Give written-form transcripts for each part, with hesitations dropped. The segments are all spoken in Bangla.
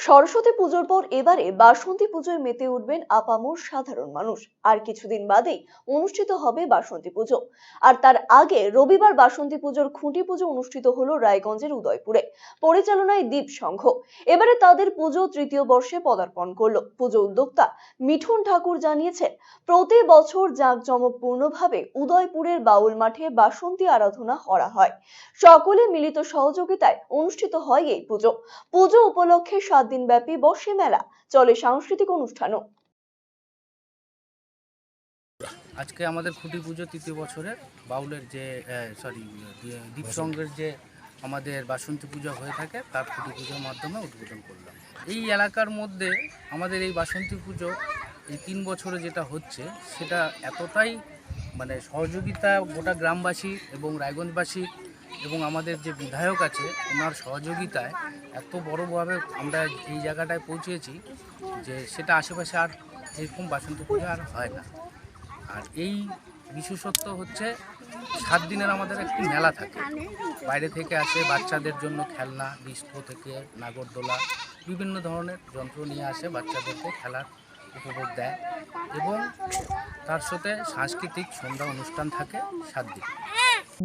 সরস্বতী পুজোর পর এবারে বাসন্তী পুজোয় মেতে উঠবেন আপামর সাধারণ মানুষ। আর কিছুদিন বাদেই অনুষ্ঠিত হবে বাসন্তী পুজো। আর তার আগে রবিবার বাসন্তী পুজোর খুঁটি পুজো অনুষ্ঠিত হলো রায়গঞ্জের উদয়পুরে, পরিচালনায় দ্বীপ সংঘ। এবারে তাদের পুজো তৃতীয় বর্ষে পদার্পণ করলো। পুজো উদ্যোক্তা মিঠুন ঠাকুর জানিয়েছেন, প্রতি বছর জাঁকজমকপূর্ণভাবে উদয়পুরের বাউল মাঠে বাসন্তী আরাধনা করা হয়। সকলে মিলিত সহযোগিতায় অনুষ্ঠিত হয় এই পুজো। পুজো উপলক্ষে 7 দিন ব্যাপী বসে মেলা, চলে সাংস্কৃতিক অনুষ্ঠানও। আজকে আমাদের খুঁটি পুজো তৃতীয় বছরের বাউলের যে দ্বীপ সংঘের যে আমাদের বাসন্তী পুজো হয়ে থাকে তার খুঁটি পুজোর মাধ্যমে উদ্বোধন করলাম। এই এলাকার মধ্যে আমাদের এই বাসন্তী পুজো এই 3 বছরে যেটা হচ্ছে সেটা এতটাই সহযোগিতা গোটা গ্রামবাসী এবং রায়গঞ্জবাসী এবং আমাদের যে বিধায়ক আছে ওনার সহযোগিতায় এত বড়োভাবে আমরা এই জায়গাটায় পৌঁছেছি যে সেটা আশেপাশে আর এরকম বাসন্তী পুজো আর হয় না। আর এই বিশেষত্ব হচ্ছে 7 দিনের আমাদের একটি মেলা থাকে, বাইরে থেকে আসে বাচ্চাদের জন্য খেলনা, ডিস্কো থেকে নাগরদোলা বিভিন্ন ধরনের যন্ত্র নিয়ে আসে, বাচ্চাদেরকে খেলার উপভোগ দেয় এবং তার সাথে সাংস্কৃতিক সন্ধ্যা অনুষ্ঠান থাকে 7 দিন।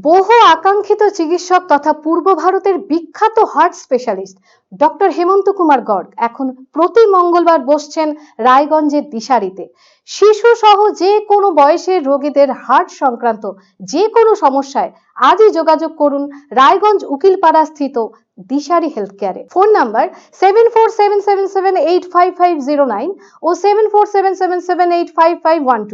বহু আকাঙ্ক্ষিত চিকিৎসক তথা পূর্ব ভারতের বিখ্যাত হার্ট স্পেশালিস্ট ডক্টর হেমন্ত কুমার গর্গ এখন প্রতি মঙ্গলবার বসছেন রায়গঞ্জের দিশারিতে। শিশু সহ যে কোনো বয়সের রোগীদের হার্ট সংক্রান্ত যে কোনো সমস্যায় আজই যোগাযোগ করুন রায়গঞ্জ উকিলপাড়া স্থিত দিশারি হেলথ কেয়ারে। ফোন নাম্বার 7477785509 ও 7477785512।